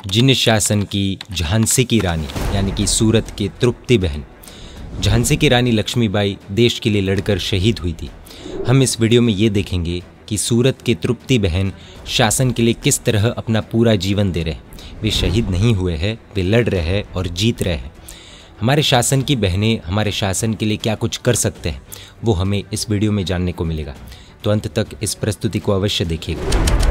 जिन शासन की झांसी की रानी यानी कि सूरत की तृप्ति बहन। झांसी की रानी लक्ष्मीबाई देश के लिए लड़कर शहीद हुई थी। हम इस वीडियो में ये देखेंगे कि सूरत की तृप्ति बहन शासन के लिए किस तरह अपना पूरा जीवन दे रहे हैं। वे शहीद नहीं हुए हैं, वे लड़ रहे हैं और जीत रहे हैं। हमारे शासन की बहनें हमारे शासन के लिए क्या कुछ कर सकते हैं वो हमें इस वीडियो में जानने को मिलेगा, तो अंत तक इस प्रस्तुति को अवश्य देखिएगा।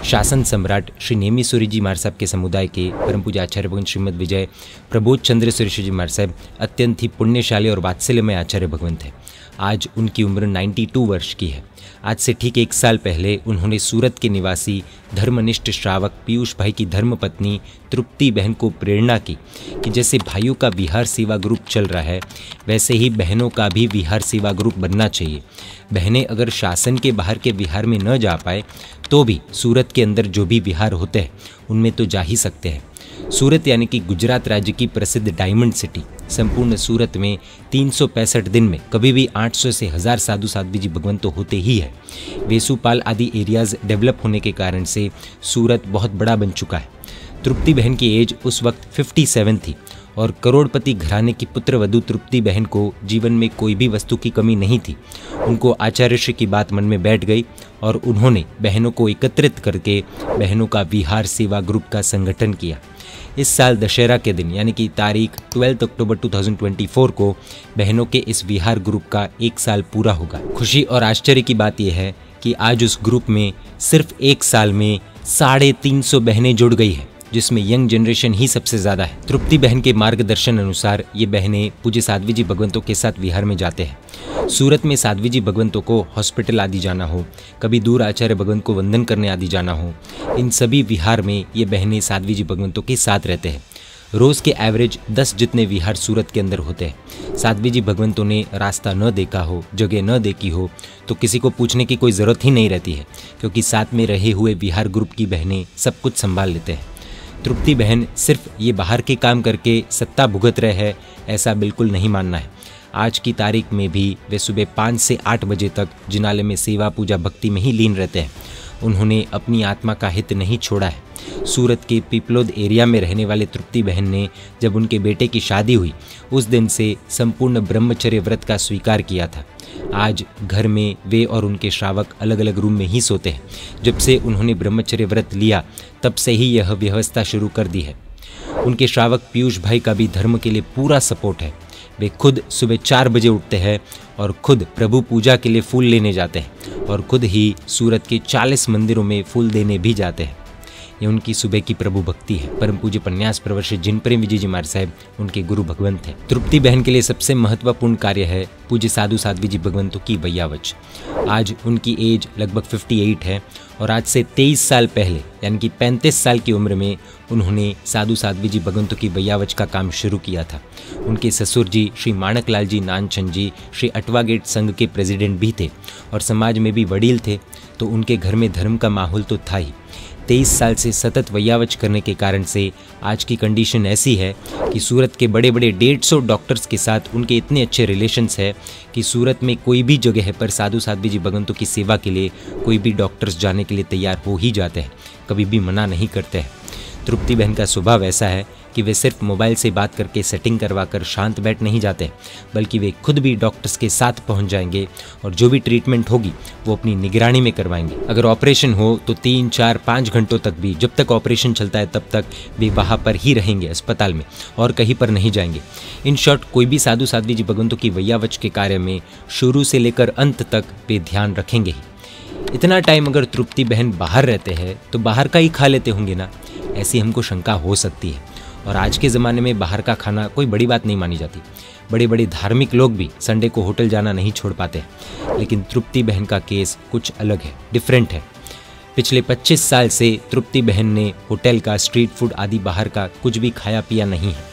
शासन सम्राट श्री नेमी सूरी जी महाराज साहब के समुदाय के परम पूज्य आचार्य भगवंत श्रीमद विजय प्रबोध चंद्र सूरी जी महाराज साहब अत्यंत ही पुण्यशाली और वात्सल्यमय आचार्य भगवंत है। आज उनकी उम्र 92 वर्ष की है। आज से ठीक 1 साल पहले उन्होंने सूरत के निवासी धर्मनिष्ठ श्रावक पीयूष भाई की धर्मपत्नी तृप्ति बहन को प्रेरणा की कि जैसे भाइयों का विहार सेवा ग्रुप चल रहा है वैसे ही बहनों का भी विहार सेवा ग्रुप बनना चाहिए। बहनें अगर शासन के बाहर के विहार में न जा पाए तो भी सूरत के अंदर जो भी विहार होते हैं उनमें तो जा ही सकते हैं। सूरत यानी कि गुजरात राज्य की प्रसिद्ध डायमंड सिटी। संपूर्ण सूरत में 365 दिन में कभी भी 800 से 1000 साधु साध्वी जी भगवंत तो होते ही है। वेसुपाल आदि एरियाज डेवलप होने के कारण से सूरत बहुत बड़ा बन चुका है। तृप्ति बहन की एज उस वक्त 57 थी और करोड़पति घराने की पुत्रवधू तृप्ति बहन को जीवन में कोई भी वस्तु की कमी नहीं थी। उनको आचार्य श्री की बात मन में बैठ गई और उन्होंने बहनों को एकत्रित करके बहनों का विहार सेवा ग्रुप का संगठन किया। इस साल दशहरा के दिन यानी कि तारीख 12 अक्टूबर 2024 को बहनों के इस विहार ग्रुप का 1 साल पूरा होगा। खुशी और आश्चर्य की बात यह है कि आज उस ग्रुप में सिर्फ 1 साल में 350 बहनें जुड़ गई है, जिसमें यंग जनरेशन ही सबसे ज़्यादा है। तृप्ति बहन के मार्गदर्शन अनुसार ये बहनें पूज्य साध्वी जी भगवंतों के साथ विहार में जाते हैं। सूरत में साध्वी जी भगवंतों को हॉस्पिटल आदि जाना हो, कभी दूर आचार्य भगवंत को वंदन करने आदि जाना हो, इन सभी विहार में ये बहनें साध्वी जी भगवंतों के साथ रहते हैं। रोज़ के एवरेज 10 जितने विहार सूरत के अंदर होते हैं। साध्वी जी भगवंतों ने रास्ता न देखा हो, जगह न देखी हो तो किसी को पूछने की कोई ज़रूरत ही नहीं रहती है, क्योंकि साथ में रहे हुए विहार ग्रुप की बहनें सब कुछ संभाल लेते हैं। तृप्ति बहन सिर्फ ये बाहर के काम करके सत्ता भुगत रहे हैं ऐसा बिल्कुल नहीं मानना है। आज की तारीख में भी वे सुबह 5 से 8 बजे तक जिनालय में सेवा पूजा भक्ति में ही लीन रहते हैं। उन्होंने अपनी आत्मा का हित नहीं छोड़ा है। सूरत के पिपलोद एरिया में रहने वाले तृप्ति बहन ने जब उनके बेटे की शादी हुई उस दिन से संपूर्ण ब्रह्मचर्य व्रत का स्वीकार किया था। आज घर में वे और उनके श्रावक अलग अलग रूम में ही सोते हैं। जब से उन्होंने ब्रह्मचर्य व्रत लिया तब से ही यह व्यवस्था शुरू कर दी है। उनके श्रावक पीयूष भाई का भी धर्म के लिए पूरा सपोर्ट है। वे खुद सुबह 4 बजे उठते हैं और खुद प्रभु पूजा के लिए फूल लेने जाते हैं और खुद ही सूरत के 40 मंदिरों में फूल देने भी जाते हैं। ये उनकी सुबह की प्रभु भक्ति है। परम पूज्य पन्यास प्रवर्षित जिन प्रेम विजय जी महाराज साहब उनके गुरु भगवंत हैं। तृप्ति बहन के लिए सबसे महत्वपूर्ण कार्य है पूज्य साधु साध्वी जी भगवंतों की वैयावच। आज उनकी एज लगभग 58 है और आज से 23 साल पहले यानी कि 35 साल की उम्र में उन्होंने साधु साध्वी जी भगवंतों की वैयावच का काम शुरू किया था। उनके ससुर जी श्री माणकलाल जी नानचंद जी श्री अटवा गेट संघ के प्रेसिडेंट भी थे और समाज में भी वडील थे, तो उनके घर में धर्म का माहौल तो था ही। 23 साल से सतत वैयावच करने के कारण से आज की कंडीशन ऐसी है कि सूरत के बड़े बड़े 150 डॉक्टर्स के साथ उनके इतने अच्छे रिलेशंस है कि सूरत में कोई भी जगह पर साधु साध्वी जी भगवंतों की सेवा के लिए कोई भी डॉक्टर्स जाने के लिए तैयार हो ही जाते हैं, कभी भी मना नहीं करते हैं। तृप्ति बहन का स्वभाव ऐसा है कि वे सिर्फ मोबाइल से बात करके सेटिंग करवाकर शांत बैठ नहीं जाते, बल्कि वे खुद भी डॉक्टर्स के साथ पहुंच जाएंगे और जो भी ट्रीटमेंट होगी वो अपनी निगरानी में करवाएंगे। अगर ऑपरेशन हो तो 3, 4, 5 घंटों तक भी, जब तक ऑपरेशन चलता है तब तक वे वहाँ पर ही रहेंगे अस्पताल में और कहीं पर नहीं जाएंगे। इन शॉर्ट, कोई भी साधु साध्वी जी भगवंतों की वैयावच के कार्य में शुरू से लेकर अंत तक वे ध्यान रखेंगे ही। इतना टाइम अगर तृप्ति बहन बाहर रहते हैं तो बाहर का ही खा लेते होंगे ना, ऐसी हमको शंका हो सकती है। और आज के ज़माने में बाहर का खाना कोई बड़ी बात नहीं मानी जाती। बड़े बड़े धार्मिक लोग भी संडे को होटल जाना नहीं छोड़ पाते, लेकिन तृप्ति बहन का केस कुछ अलग है, डिफरेंट है। पिछले 25 साल से तृप्ति बहन ने होटल का, स्ट्रीट फूड आदि बाहर का कुछ भी खाया पिया नहीं है।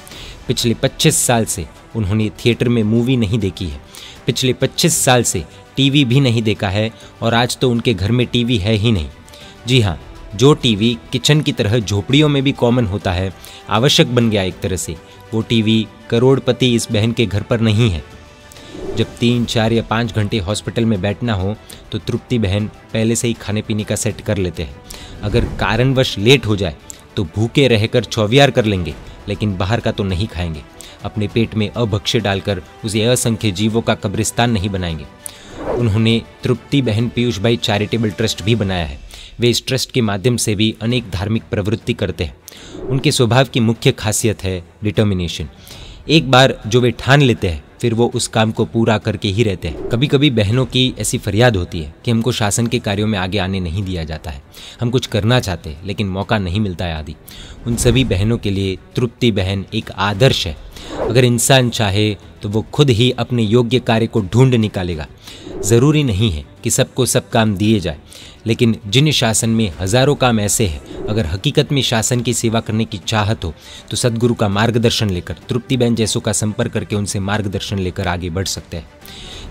पिछले 25 साल से उन्होंने थिएटर में मूवी नहीं देखी है। पिछले 25 साल से टीवी भी नहीं देखा है और आज तो उनके घर में टीवी है ही नहीं। जी हाँ, जो टीवी किचन की तरह झोपड़ियों में भी कॉमन होता है, आवश्यक बन गया एक तरह से, वो टीवी करोड़पति इस बहन के घर पर नहीं है। जब 3, 4 या 5 घंटे हॉस्पिटल में बैठना हो तो तृप्ति बहन पहले से ही खाने पीने का सेट कर लेते हैं। अगर कारणवश लेट हो जाए तो भूखे रहकर चौवियार कर लेंगे, लेकिन बाहर का तो नहीं खाएंगे। अपने पेट में अभक्ष्य डालकर उसे असंख्य जीवों का कब्रिस्तान नहीं बनाएंगे। उन्होंने तृप्ति बहन पीयूष भाई चैरिटेबल ट्रस्ट भी बनाया है। वे इस ट्रस्ट के माध्यम से भी अनेक धार्मिक प्रवृत्ति करते हैं। उनके स्वभाव की मुख्य खासियत है डिटर्मिनेशन। एक बार जो वे ठान लेते हैं फिर वो उस काम को पूरा करके ही रहते हैं। कभी कभी बहनों की ऐसी फरियाद होती है कि हमको शासन के कार्यों में आगे आने नहीं दिया जाता है, हम कुछ करना चाहते हैं लेकिन मौका नहीं मिलता है आदि। उन सभी बहनों के लिए तृप्ति बहन एक आदर्श है। अगर इंसान चाहे तो वो खुद ही अपने योग्य कार्य को ढूंढ निकालेगा। ज़रूरी नहीं है कि सबको सब काम दिए जाए, लेकिन जिन शासन में हजारों काम ऐसे हैं, अगर हकीकत में शासन की सेवा करने की चाहत हो तो सदगुरु का मार्गदर्शन लेकर, तृप्ति बहन जैसों का संपर्क करके उनसे मार्गदर्शन लेकर आगे बढ़ सकते हैं।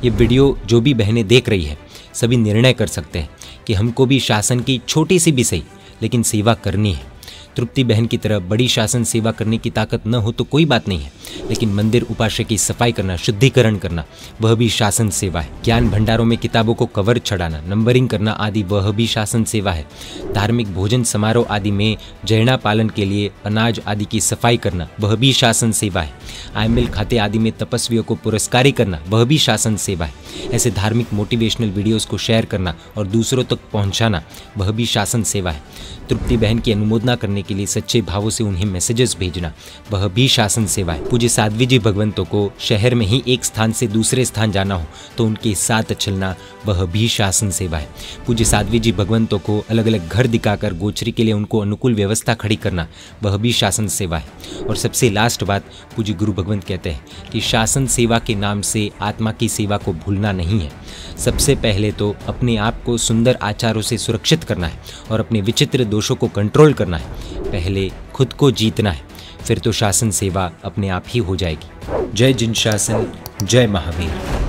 ये वीडियो जो भी बहनें देख रही है सभी निर्णय कर सकते हैं कि हमको भी शासन की छोटी सी भी सही लेकिन सेवा करनी है। तृप्ति बहन की तरह बड़ी शासन सेवा करने की ताकत न हो तो कोई बात नहीं है, लेकिन मंदिर उपास्य की सफाई करना, शुद्धिकरण करना, वह भी शासन सेवा है। ज्ञान भंडारों में किताबों को कवर चढ़ाना, नंबरिंग करना आदि वह भी शासन सेवा है। धार्मिक भोजन समारोह आदि में जैना पालन के लिए अनाज आदि की सफाई करना, वह भी शासन सेवा है। आयमिल खाते आदि में तपस्वियों को पुरस्कारी करना, वह भी शासन सेवा है। ऐसे धार्मिक मोटिवेशनल वीडियोस को शेयर करना और दूसरों तक पहुंचाना, वह भी शासन सेवा है। तृप्ति बहन की अनुमोदना करने के लिए सच्चे भावों से उन्हें मैसेजेस भेजना, वह भी शासन सेवा है। पूज्य साध्वी जी भगवंतों को शहर में ही एक स्थान से दूसरे स्थान जाना हो तो उनके साथ चलना, वह भी शासन सेवा है। पूज्य साध्वी जी भगवंतों को अलग अलग घर दिखाकर गोचरी के लिए उनको अनुकूल व्यवस्था खड़ी करना, वह भी शासन सेवा है। और सबसे लास्ट बात, पूज्य गुरु भगवंत कहते हैं कि शासन सेवा के नाम से आत्मा की सेवा को भूलना नहीं है। सबसे पहले तो अपने आप को सुंदर आचारों से सुरक्षित करना है और अपने विचित्र दोषों को कंट्रोल करना है। पहले खुद को जीतना है, फिर तो शासन सेवा अपने आप ही हो जाएगी। जय जिन शासन, जय महावीर।